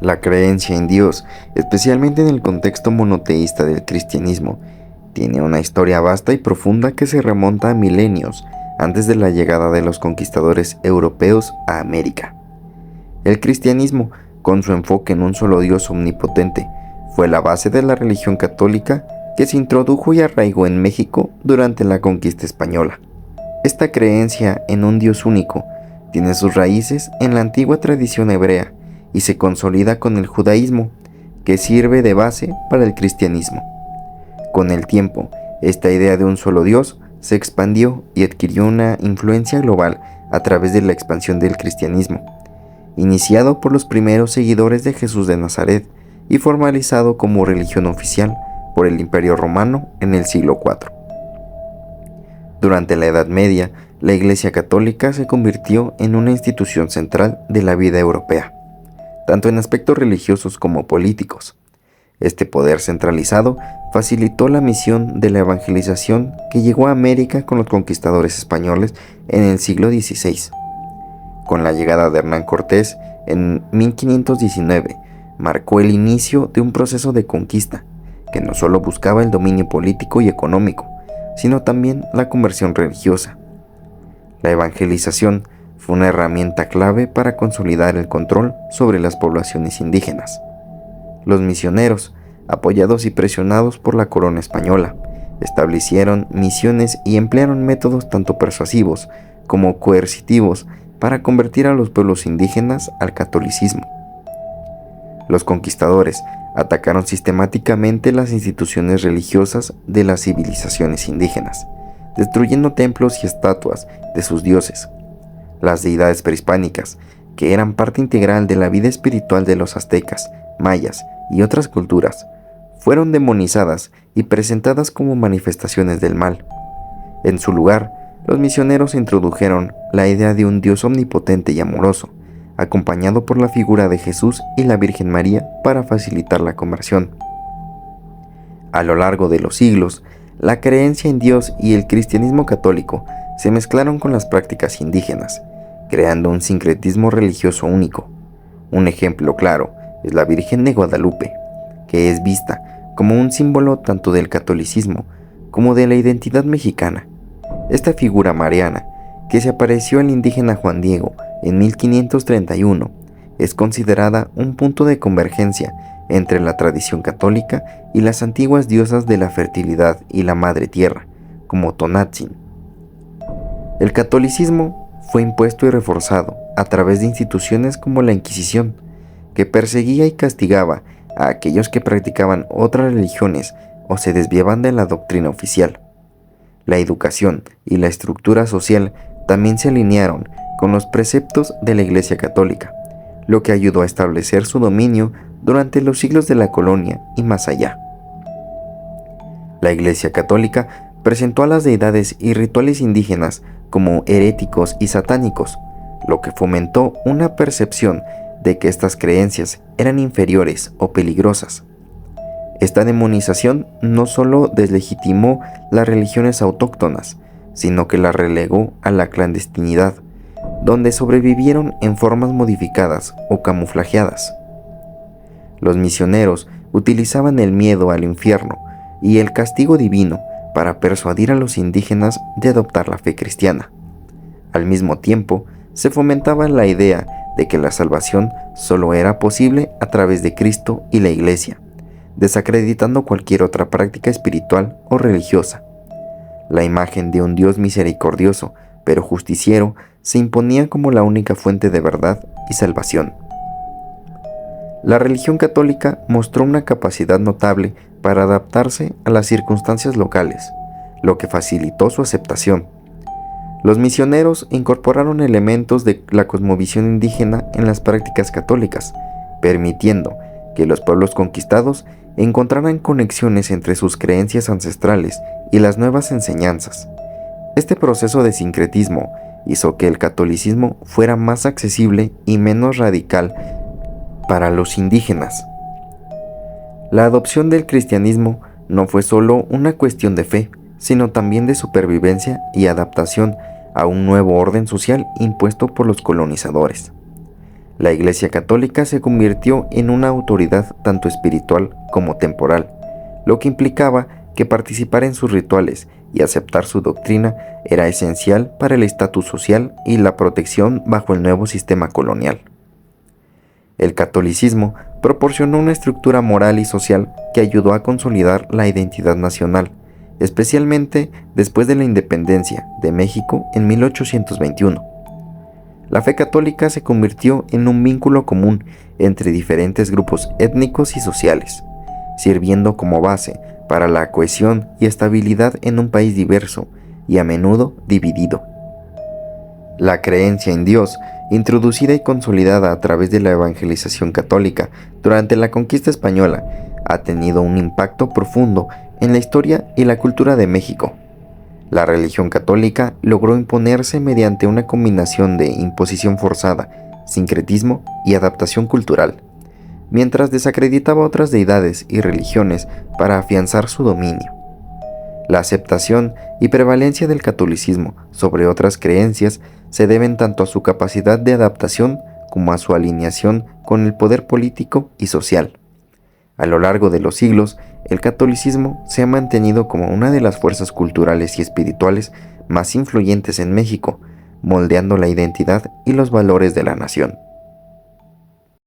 La creencia en Dios, especialmente en el contexto monoteísta del cristianismo, tiene una historia vasta y profunda que se remonta a milenios antes de la llegada de los conquistadores europeos a América. El cristianismo, con su enfoque en un solo Dios omnipotente, fue la base de la religión católica que se introdujo y arraigó en México durante la conquista española. Esta creencia en un Dios único tiene sus raíces en la antigua tradición hebrea y se consolida con el judaísmo, que sirve de base para el cristianismo. Con el tiempo, esta idea de un solo Dios se expandió y adquirió una influencia global a través de la expansión del cristianismo, iniciado por los primeros seguidores de Jesús de Nazaret y formalizado como religión oficial por el Imperio Romano en el siglo IV. Durante la Edad Media, la Iglesia Católica se convirtió en una institución central de la vida europea, tanto en aspectos religiosos como políticos. Este poder centralizado facilitó la misión de la evangelización que llegó a América con los conquistadores españoles en el siglo XVI. Con la llegada de Hernán Cortés en 1519, marcó el inicio de un proceso de conquista que no solo buscaba el dominio político y económico, sino también la conversión religiosa. La evangelización fue una herramienta clave para consolidar el control sobre las poblaciones indígenas. Los misioneros, apoyados y presionados por la corona española, establecieron misiones y emplearon métodos tanto persuasivos como coercitivos para convertir a los pueblos indígenas al catolicismo. Los conquistadores atacaron sistemáticamente las instituciones religiosas de las civilizaciones indígenas, destruyendo templos y estatuas de sus dioses. Las deidades prehispánicas, que eran parte integral de la vida espiritual de los aztecas, mayas y otras culturas, fueron demonizadas y presentadas como manifestaciones del mal. En su lugar, los misioneros introdujeron la idea de un Dios omnipotente y amoroso, acompañado por la figura de Jesús y la Virgen María para facilitar la conversión. A lo largo de los siglos, la creencia en Dios y el cristianismo católico se mezclaron con las prácticas indígenas, creando un sincretismo religioso único. Un ejemplo claro es la Virgen de Guadalupe, que es vista como un símbolo tanto del catolicismo como de la identidad mexicana. Esta figura mariana, que se apareció al indígena Juan Diego en 1531, es considerada un punto de convergencia entre la tradición católica y las antiguas diosas de la fertilidad y la madre tierra, como Tonatzin. El catolicismo fue impuesto y reforzado a través de instituciones como la Inquisición, que perseguía y castigaba a aquellos que practicaban otras religiones o se desviaban de la doctrina oficial. La educación y la estructura social también se alinearon con los preceptos de la Iglesia Católica, lo que ayudó a establecer su dominio durante los siglos de la colonia y más allá. La Iglesia Católica presentó a las deidades y rituales indígenas como heréticos y satánicos, lo que fomentó una percepción de que estas creencias eran inferiores o peligrosas. Esta demonización no solo deslegitimó las religiones autóctonas, sino que las relegó a la clandestinidad, donde sobrevivieron en formas modificadas o camuflajeadas. Los misioneros utilizaban el miedo al infierno y el castigo divino para persuadir a los indígenas de adoptar la fe cristiana. Al mismo tiempo, se fomentaba la idea de que la salvación solo era posible a través de Cristo y la Iglesia, desacreditando cualquier otra práctica espiritual o religiosa. La imagen de un Dios misericordioso, pero justiciero, se imponía como la única fuente de verdad y salvación. La religión católica mostró una capacidad notable para adaptarse a las circunstancias locales, lo que facilitó su aceptación. Los misioneros incorporaron elementos de la cosmovisión indígena en las prácticas católicas, permitiendo que los pueblos conquistados encontraran conexiones entre sus creencias ancestrales y las nuevas enseñanzas. Este proceso de sincretismo hizo que el catolicismo fuera más accesible y menos radical para los indígenas. La adopción del cristianismo no fue solo una cuestión de fe, sino también de supervivencia y adaptación a un nuevo orden social impuesto por los colonizadores. La Iglesia Católica se convirtió en una autoridad tanto espiritual como temporal, lo que implicaba que participar en sus rituales y aceptar su doctrina era esencial para el estatus social y la protección bajo el nuevo sistema colonial. El catolicismo proporcionó una estructura moral y social que ayudó a consolidar la identidad nacional, especialmente después de la independencia de México en 1821. La fe católica se convirtió en un vínculo común entre diferentes grupos étnicos y sociales, sirviendo como base para la cohesión y estabilidad en un país diverso y a menudo dividido. La creencia en Dios, introducida y consolidada a través de la evangelización católica durante la conquista española, ha tenido un impacto profundo en la historia y la cultura de México. La religión católica logró imponerse mediante una combinación de imposición forzada, sincretismo y adaptación cultural, mientras desacreditaba otras deidades y religiones para afianzar su dominio. La aceptación y prevalencia del catolicismo sobre otras creencias se deben tanto a su capacidad de adaptación como a su alineación con el poder político y social. A lo largo de los siglos, el catolicismo se ha mantenido como una de las fuerzas culturales y espirituales más influyentes en México, moldeando la identidad y los valores de la nación.